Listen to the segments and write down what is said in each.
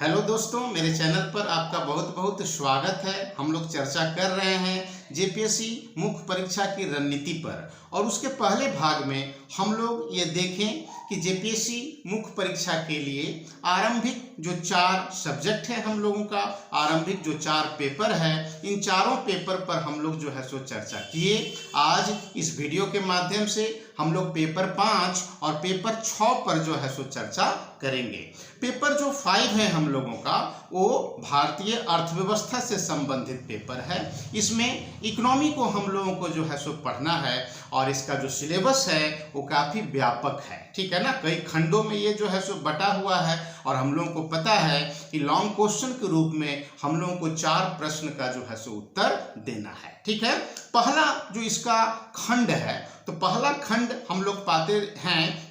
Hello दोस्तों, मेरे channel पर आपका बहुत बहुत स्वागत है। हम लोग चर्चा कर रहे हैं जेपीएससी मुख्य परीक्षा की रणनीति पर, और उसके पहले भाग में हम लोग ये देखें कि जेपीएससी मुख्य परीक्षा के लिए आरंभिक जो 4 सब्जेक्ट है हम लोगों का, आरंभिक जो 4 पेपर है, इन चारों पेपर पर हम लोग जो है सो चर्चा किए। आज इस वीडियो के माध्यम से हम लोग पेपर 5 और पेपर 6 पर जो है सो चर्चा करेंगे। पेपर जो 5 है हम लोगों का, वो भारतीय अर्थव्यवस्था से संबंधित पेपर है। इसमें इकोनॉमी को हम लोगों को जो है सो पढ़ना है, और इसका जो सिलेबस है वो काफ़ी व्यापक है, ठीक है ना। कई खंडों में ये जो है सो बटा हुआ है, और हम लोगों को पता है कि लॉन्ग क्वेश्चन के रूप में हम लोगों को 4 प्रश्न का जो है सो उत्तर देना है, ठीक है। पहला जो इसका खंड है, तो पहला खंड हम लोग पाते हैं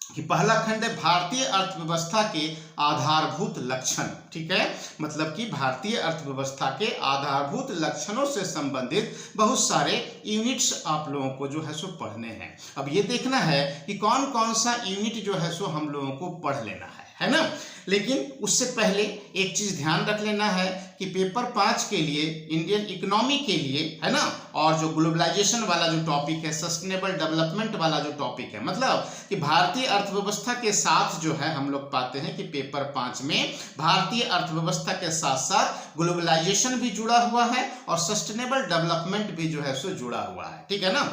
कि पहला खंड है भारतीय अर्थव्यवस्था के आधारभूत लक्षण, ठीक है। मतलब कि भारतीय अर्थव्यवस्था के आधारभूत लक्षणों से संबंधित बहुत सारे यूनिट्स आप लोगों को जो है सो पढ़ने हैं। अब ये देखना है कि कौन कौन सा यूनिट जो है सो हम लोगों को पढ़ लेना है ना। लेकिन उससे पहले एक चीज ध्यान रख लेना है कि पेपर 5 के लिए, इंडियन इकोनॉमी के लिए, है ना, और जो ग्लोबलाइजेशन वाला जो टॉपिक है, सस्टेनेबल डेवलपमेंट वाला जो टॉपिक है, मतलब कि भारतीय अर्थव्यवस्था के साथ जो है हम लोग पाते हैं कि पेपर 5 में भारतीय अर्थव्यवस्था के साथ साथ ग्लोबलाइजेशन भी जुड़ा हुआ है और सस्टेनेबल डेवलपमेंट भी जो है सो जुड़ा हुआ है, ठीक है ना।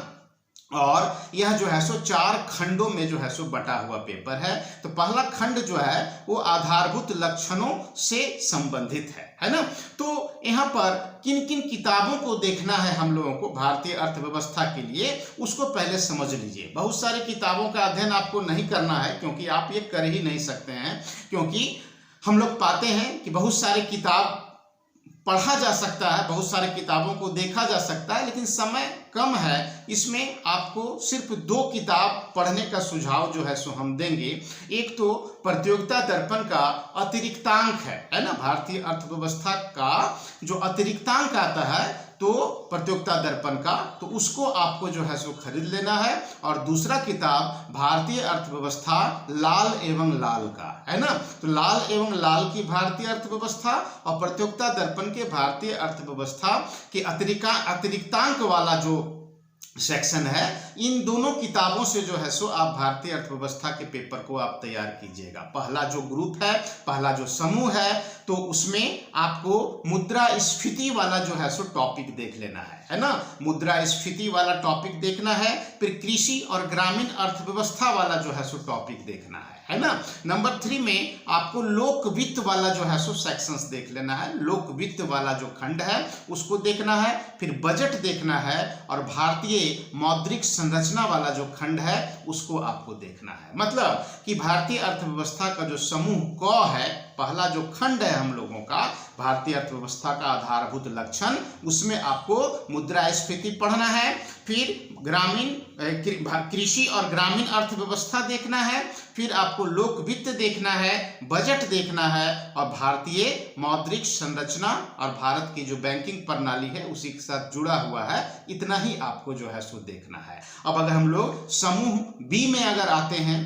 और यह जो है सो 4 खंडों में जो है सो बटा हुआ पेपर है। तो पहला खंड जो है वो आधारभूत लक्षणों से संबंधित है ना। तो यहाँ पर किन किन किताबों को देखना है हम लोगों को भारतीय अर्थव्यवस्था के लिए, उसको पहले समझ लीजिए। बहुत सारी किताबों का अध्ययन आपको नहीं करना है, क्योंकि आप ये कर ही नहीं सकते हैं, क्योंकि हम लोग पाते हैं कि बहुत सारी किताब पढ़ा जा सकता है, बहुत सारे किताबों को देखा जा सकता है, लेकिन समय कम है। इसमें आपको सिर्फ 2 किताब पढ़ने का सुझाव जो है सो हम देंगे। एक तो प्रतियोगिता दर्पण का अतिरिक्तांक है ना, भारतीय अर्थव्यवस्था का जो अतिरिक्तांक आता है तो प्रतियोगिता दर्पण का, तो उसको आपको जो है सो खरीद लेना है। और दूसरा किताब भारतीय अर्थव्यवस्था लाल एवं लाल का, है ना। तो लाल एवं लाल की भारतीय अर्थव्यवस्था और प्रतियोगिता दर्पण के भारतीय अर्थव्यवस्था के अतिरिक्तांक वाला जो सेक्शन है, इन दोनों किताबों से जो है सो आप भारतीय अर्थव्यवस्था के पेपर को आप तैयार कीजिएगा। पहला जो ग्रुप है, पहला जो समूह है, तो उसमें आपको मुद्रास्फीति वाला जो है सो टॉपिक देख लेना है ना। मुद्रास्फीति वाला टॉपिक देखना है। फिर कृषि और ग्रामीण अर्थव्यवस्था वाला जो है सो टॉपिक देखना है ना। नंबर 3 में आपको लोक वित्त वाला जो है सो सेक्शंस देख लेना है। लोक वित्त वाला जो खंड है उसको देखना है। फिर बजट देखना है, और भारतीय मौद्रिक संरचना वाला जो खंड है उसको आपको देखना है। मतलब कि भारतीय अर्थव्यवस्था का जो समूह क है, पहला जो खंड है हम लोगों का भारतीय अर्थव्यवस्था का आधारभूत लक्षण, उसमें आपको मुद्रास्फीति पढ़ना है। फिर कृषि और ग्रामीण अर्थव्यवस्था देखना है। फिर आपको लोक वित्त देखना है, बजट देखना है, और भारतीय मौद्रिक संरचना और भारत की जो बैंकिंग प्रणाली है उसी के साथ जुड़ा हुआ है। इतना ही आपको जो है सो देखना है। अब अगर हम लोग समूह बी में अगर आते हैं,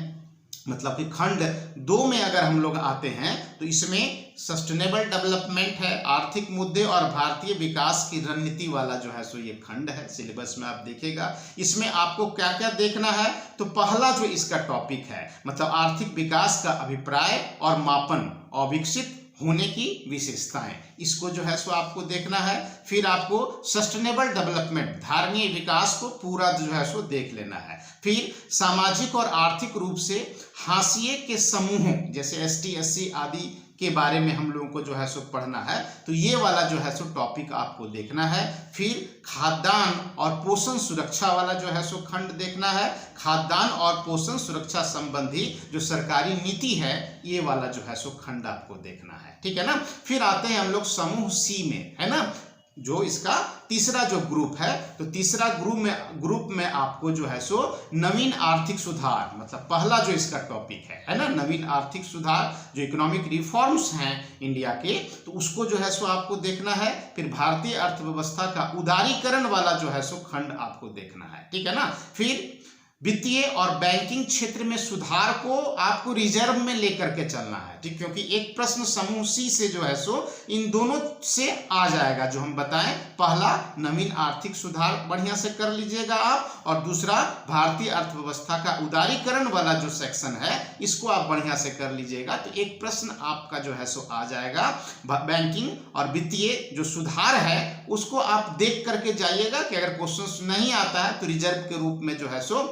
मतलब कि खंड 2 में अगर हम लोग आते हैं, तो इसमें सस्टेनेबल डेवलपमेंट है, आर्थिक मुद्दे और भारतीय विकास की रणनीति वाला जो है सो ये खंड है। सिलेबस में आप देखिएगा इसमें आपको क्या क्या देखना है। तो पहला जो इसका टॉपिक है, मतलब आर्थिक विकास का अभिप्राय और मापन, अविकसित होने की विशेषताएं, इसको जो है सो आपको देखना है। फिर आपको सस्टेनेबल डेवलपमेंट, धारणीय विकास को पूरा जो है सो देख लेना है। फिर सामाजिक और आर्थिक रूप से हाशिए के समूहों जैसे ST SC आदि के बारे में हम लोगों को जो है सो पढ़ना है, तो ये वाला जो है सो टॉपिक आपको देखना है। फिर खाद्यान्न और पोषण सुरक्षा वाला जो है सो खंड देखना है। खाद्यान्न और पोषण सुरक्षा संबंधी जो सरकारी नीति है, ये वाला जो है सो खंड आपको देखना है, ठीक है ना। फिर आते हैं हम लोग समूह C में, है ना, जो इसका तीसरा जो ग्रुप है। तो तीसरा ग्रुप में आपको जो है सो नवीन आर्थिक सुधार, मतलब पहला जो इसका टॉपिक है ना, नवीन आर्थिक सुधार, जो इकोनॉमिक रिफॉर्म्स हैं इंडिया के, तो उसको जो है सो आपको देखना है। फिर भारतीय अर्थव्यवस्था का उदारीकरण वाला जो है सो खंड आपको देखना है, ठीक है ना। फिर वित्तीय और बैंकिंग क्षेत्र में सुधार को आपको रिजर्व में लेकर के चलना है, ठीक, क्योंकि एक प्रश्न समूह सी से जो है सो इन दोनों से आ जाएगा जो हम बताएं। पहला नवीन आर्थिक सुधार बढ़िया से कर लीजिएगा आप, और दूसरा भारतीय अर्थव्यवस्था का उदारीकरण वाला जो सेक्शन है इसको आप बढ़िया से कर लीजिएगा। तो एक प्रश्न आपका जो है सो आ जाएगा। बैंकिंग और वित्तीय जो सुधार है उसको आप देख करके जाइएगा कि अगर क्वेश्चन नहीं आता है तो रिजर्व के रूप में जो है सो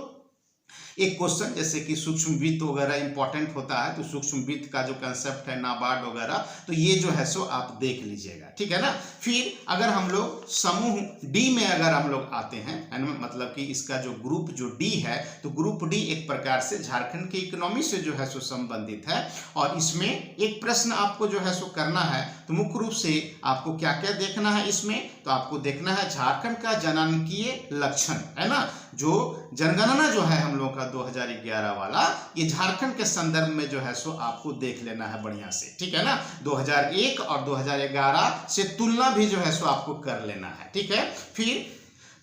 एक क्वेश्चन जैसे कि सूक्ष्म वित्त वगैरह इंपॉर्टेंट होता है, तो सूक्ष्म वित्त का जो कंसेप्ट है नाबार्ड वगैरह, तो ये जो है सो आप देख लीजिएगा, ठीक है ना। फिर अगर हम लोग समूह डी में अगर हम लोग आते हैं, मतलब कि इसका जो ग्रुप जो डी है, तो ग्रुप डी एक प्रकार से झारखंड की इकोनॉमी से जो है सो संबंधित है, और इसमें एक प्रश्न आपको जो है सो करना है। तो मुख्य रूप से आपको क्या क्या देखना है इसमें, तो आपको देखना है झारखंड का जनांकीय लक्षण, है ना, जो जनगणना जो है हम लोग का 2011 वाला, ये झारखंड के संदर्भ में जो है सो आपको देख लेना है बढ़िया से, ठीक है ना। 2001 और 2011 से तुलना भी जो है सो आपको कर लेना है, ठीक है। फिर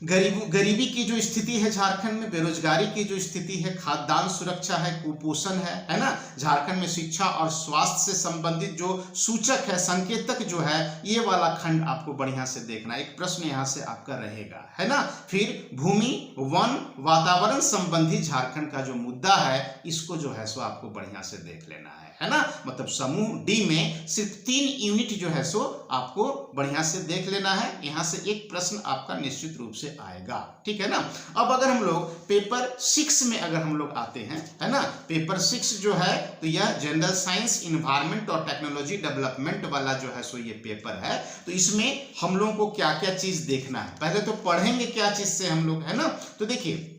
गरीबी की जो स्थिति है झारखंड में, बेरोजगारी की जो स्थिति है, खाद्यान्न सुरक्षा है, कुपोषण है ना, झारखंड में शिक्षा और स्वास्थ्य से संबंधित जो सूचक है, संकेतक जो है, ये वाला खंड आपको बढ़िया से देखना है। एक प्रश्न यहाँ से आपका रहेगा, है ना। फिर भूमि वन वातावरण संबंधी झारखंड का जो मुद्दा है इसको जो है सो आपको बढ़िया से देख लेना है ना। मतलब समूह डी में सिर्फ 3 यूनिट जो है सो आपको बढ़िया से देख लेना है। यहाँ से एक प्रश्न आपका निश्चित रूप से आएगा, ठीक है ना। अब अगर हम लोग पेपर 6 में अगर हम लोग आते हैं, है ना, पेपर 6 जो है तो यह जनरल साइंस इन्वायरमेंट और टेक्नोलॉजी डेवलपमेंट वाला जो है सो ये पेपर है। तो इसमें हम लोगों को क्या क्या चीज देखना है, पहले तो पढ़ेंगे क्या चीज से हम लोग, है ना। तो देखिए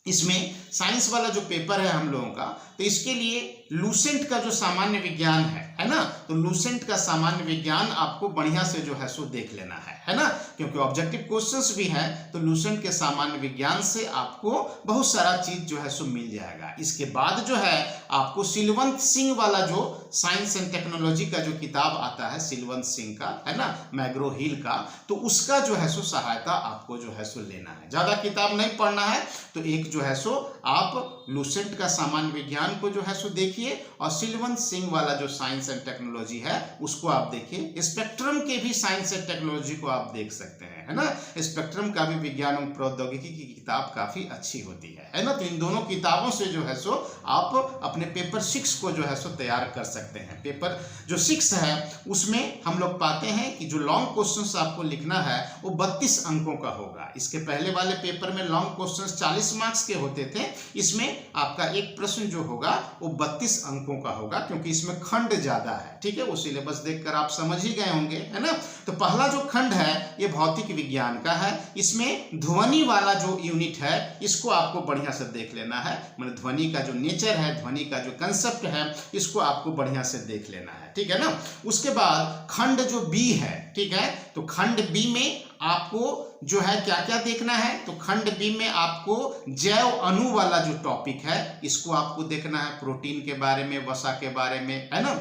इसमें साइंस वाला जो पेपर है हम लोगों का, तो इसके लिए लूसेंट का जो सामान्य विज्ञान है ना, तो लूसेंट का सामान्य विज्ञान आपको बढ़िया से जो है सो देख लेना है ना, क्योंकि ऑब्जेक्टिव क्वेश्चंस भी है। तो लूसेंट के सामान्य विज्ञान से आपको बहुत सारा चीज जो है सो मिल जाएगा। इसके बाद जो है आपको सिलवंत सिंह वाला जो साइंस एंड टेक्नोलॉजी का जो किताब आता है सिलवंत सिंह का, है ना, मैग्रो हिल का, तो उसका जो है सो सहायता आपको जो है सो लेना है। ज्यादा किताब नहीं पढ़ना है, तो एक जो है सो आप लूसेंट का सामान्य विज्ञान को जो है सो देखिए, और सिलवंत सिंह वाला जो साइंस एंड टेक्नोलॉजी है उसको आप देखिए। स्पेक्ट्रम के भी साइंस एंड टेक्नोलॉजी को आप देख सकते हैं, है ना। स्पेक्ट्रम का भी विज्ञान और प्रौद्योगिकी की किताब काफी अच्छी होती है ना। तो इन दोनों किताबों से जो है सो आप अपने पेपर 6 को जो है सो तैयार कर सकते हैं। पेपर जो 6 है उसमें हम लोग पाते हैं कि जो लॉन्ग क्वेश्चंस आपको लिखना है वो 32 अंकों का होगा। इसके पहले वाले पेपर में लॉन्ग क्वेश्चंस 40 मार्क्स के होते थे, इसमें आपका एक प्रश्न जो होगा वो 32 अंकों का होगा, क्योंकि इसमें खंड ज्यादा है, ठीक है। वो सिलेबस देखकर आप समझ ही गए होंगे, है ना। तो पहला जो खंड है ये भौतिक विज्ञान का है। इसमें ध्वनि वाला जो यूनिट है इसको आपको बढ़िया से देख लेना है, मतलब ध्वनि का जो नेचर है, ध्वनि का जो कंसेप्ट है, इसको आपको बढ़िया से देख लेना है, ठीक है ना। उसके बाद खंड जो बी है, ठीक है, तो खंड बी में आपको जो है क्या क्या देखना है, तो खंड बी में आपको जैव अणु वाला जो टॉपिक है इसको आपको देखना है। प्रोटीन के बारे में, वसा के बारे में, है ना,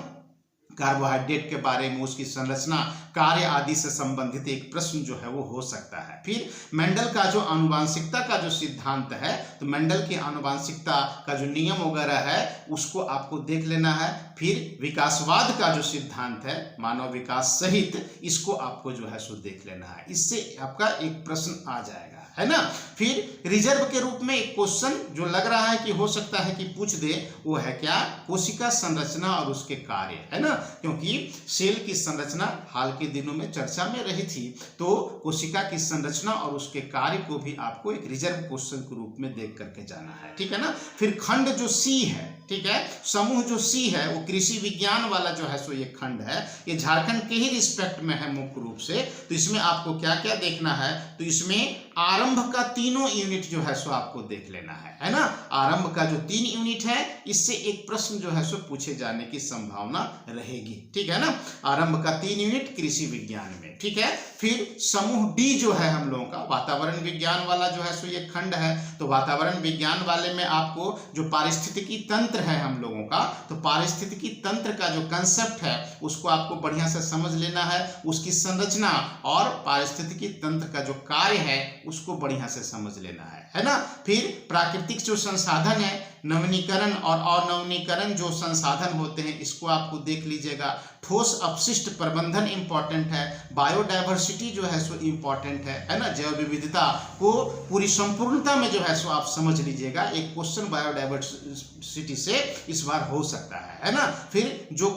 कार्बोहाइड्रेट के बारे में, उसकी संरचना, कार्य आदि से संबंधित एक प्रश्न जो है वो हो सकता है। फिर मेंडल का जो आनुवांशिकता का जो सिद्धांत है, तो मेंडल की आनुवांशिकता का जो नियम वगैरह है उसको आपको देख लेना है। फिर विकासवाद का जो सिद्धांत है, मानव विकास सहित, इसको आपको जो है सो देख लेना है। इससे आपका एक प्रश्न आ जाएगा, है ना। फिर रिजर्व के रूप में एक क्वेश्चन जो लग रहा है कि हो सकता है कि पूछ दे, वो है क्या, कोशिका संरचना और उसके कार्य, है ना, क्योंकि सेल की संरचना हाल के दिनों में चर्चा में रही थी, तो कोशिका की संरचना और उसके कार्य को भी आपको एक रिजर्व क्वेश्चन के रूप में देख करके जाना है, ठीक है ना। फिर खंड जो सी है, ठीक है, समूह जो सी है वो कृषि विज्ञान वाला जो है सो ये खंड है, ये झारखंड के ही रिस्पेक्ट में है मुख्य रूप से। तो इसमें आपको क्या क्या देखना है, तो इसमें आरंभ का तीनों यूनिट जो है सो आपको देख लेना है ना। आरंभ का जो 3 यूनिट है इससे एक प्रश्न जो है सो पूछे जाने की संभावना रहेगी, ठीक है ना। आरंभ का 3 यूनिट कृषि विज्ञान में, ठीक है। फिर समूह डी जो है हम लोगों का वातावरण विज्ञान वाला जो है सो ये खंड है। तो वातावरण विज्ञान वाले में आपको जो पारिस्थितिकी तंत्र है हम लोगों का, तो पारिस्थितिकी पारिस्थितिकी तंत्र का जो कंसेप्ट है उसको आपको बढ़िया से समझ लेना है, उसकी संरचना और पारिस्थितिकी तंत्र का जो कार्य है उसको बढ़िया से समझ लेना है ना। फिर प्राकृतिक जो संसाधन है, नवीनीकरण और अनवीनीकरण जो संसाधन होते हैं इसको आपको देख लीजिएगा। ठोस अपशिष्ट प्रबंधन इंपॉर्टेंट है, बायोडायवर्सिटी जो है सो इंपॉर्टेंट है ना। जैव विविधता को पूरी संपूर्णता में जो है सो आप समझ लीजिएगा। एक क्वेश्चन बायोडायवर्सिटी से इस बार हो सकता है ना। फिर जो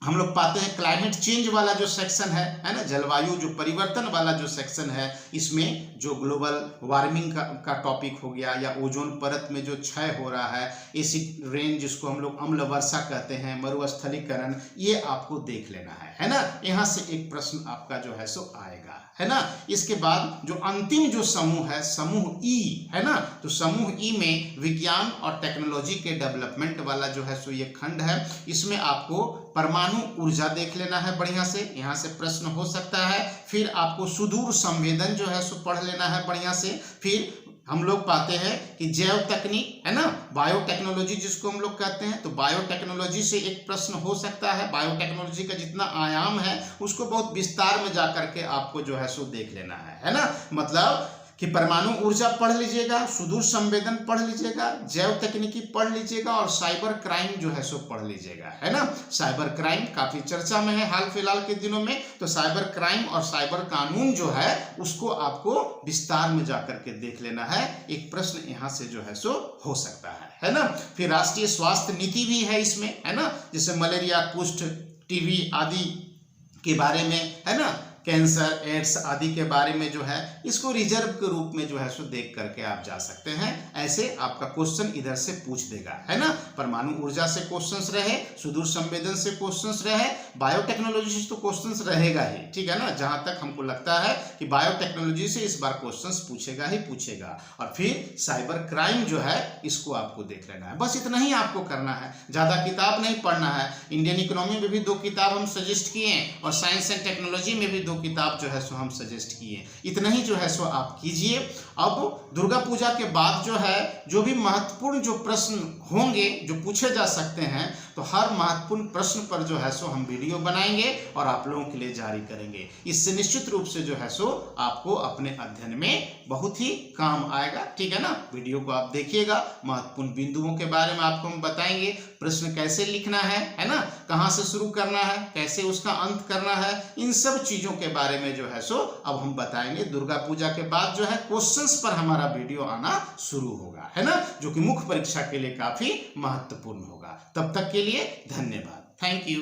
हम लोग पाते हैं क्लाइमेट चेंज वाला जो सेक्शन है ना, जलवायु जो परिवर्तन वाला जो सेक्शन है, इसमें जो ग्लोबल वार्मिंग का टॉपिक हो गया, या ओजोन परत में जो क्षय हो रहा है, एसिड रेन जिसको हम लोग अम्ल वर्षा कहते हैं, मरुस्थलीकरण, ये आपको देख लेना है ना। यहाँ से एक प्रश्न आपका जो है सो आएगा है ना। इसके बाद जो अंतिम जो समूह है, समूह ई है ना, तो समूह ई में विज्ञान और टेक्नोलॉजी के डेवलपमेंट वाला जो है सो ये खंड है। इसमें आपको परमाणु ऊर्जा देख लेना है बढ़िया से, यहाँ से प्रश्न हो सकता है। फिर आपको सुदूर संवेदन जो है सो पढ़ लेना है बढ़िया से। फिर हम लोग पाते हैं कि जैव तकनीक है ना, बायोटेक्नोलॉजी जिसको हम लोग कहते हैं, तो बायोटेक्नोलॉजी से एक प्रश्न हो सकता है। बायोटेक्नोलॉजी का जितना आयाम है उसको बहुत विस्तार में जाकर के आपको जो है सो देख लेना है ना। मतलब कि परमाणु ऊर्जा पढ़ लीजिएगा, सुदूर संवेदन पढ़ लीजिएगा, जैव तकनीकी पढ़ लीजिएगा और साइबर क्राइम जो है सो पढ़ लीजिएगा है ना। साइबर क्राइम काफी चर्चा में है हाल फिलहाल के दिनों में, तो साइबर क्राइम और साइबर कानून जो है उसको आपको विस्तार में जाकर के देख लेना है। एक प्रश्न यहाँ से जो है सो हो सकता है ना। फिर राष्ट्रीय स्वास्थ्य नीति भी है इसमें है ना, जैसे मलेरिया, कुष्ठ, टीबी आदि के बारे में है ना, कैंसर, एड्स आदि के बारे में जो है इसको रिजर्व के रूप में जो है सो देख करके आप जा सकते हैं। ऐसे आपका क्वेश्चन इधर से पूछ देगा है ना। परमाणु ऊर्जा से क्वेश्चंस रहे, सुदूर संवेदन से क्वेश्चंस रहे, बायोटेक्नोलॉजी से तो क्वेश्चंस रहेगा ही, ठीक है ना। जहां तक हमको लगता है कि बायोटेक्नोलॉजी से इस बार क्वेश्चंस पूछेगा ही पूछेगा। और फिर साइबर क्राइम जो है इसको आपको देख लेना है। बस इतना ही आपको करना है, ज्यादा किताब नहीं पढ़ना है। इंडियन इकोनॉमी में भी 2 किताब हम सजेस्ट किए और साइंस एंड टेक्नोलॉजी में भी 2 किताब जो है सो हम सजेस्ट किए। इतना ही जो है सो आप कीजिए। अब दुर्गा पूजा के बाद जो है जो भी महत्वपूर्ण जो प्रश्न होंगे जो पूछे जा सकते हैं, तो हर महत्वपूर्ण प्रश्न पर जो है सो हम वीडियो बनाएंगे और आप लोगों के लिए जारी करेंगे। इससे निश्चित रूप से जो है सो आपको अपने अध्ययन में बहुत ही काम आएगा, ठीक है ना। वीडियो को आप देखिएगा, महत्वपूर्ण बिंदुओं के बारे में आपको हम बताएंगे, प्रश्न कैसे लिखना है ना, कहाँ से शुरू करना है, कैसे उसका अंत करना है, इन सब चीजों के बारे में जो है सो अब हम बताएंगे। दुर्गा पूजा के बाद जो है क्वेश्चंस पर हमारा वीडियो आना शुरू होगा है ना, जो कि मुख्य परीक्षा के लिए काफी महत्वपूर्ण होगा। तब तक के लिए धन्यवाद, थैंक यू।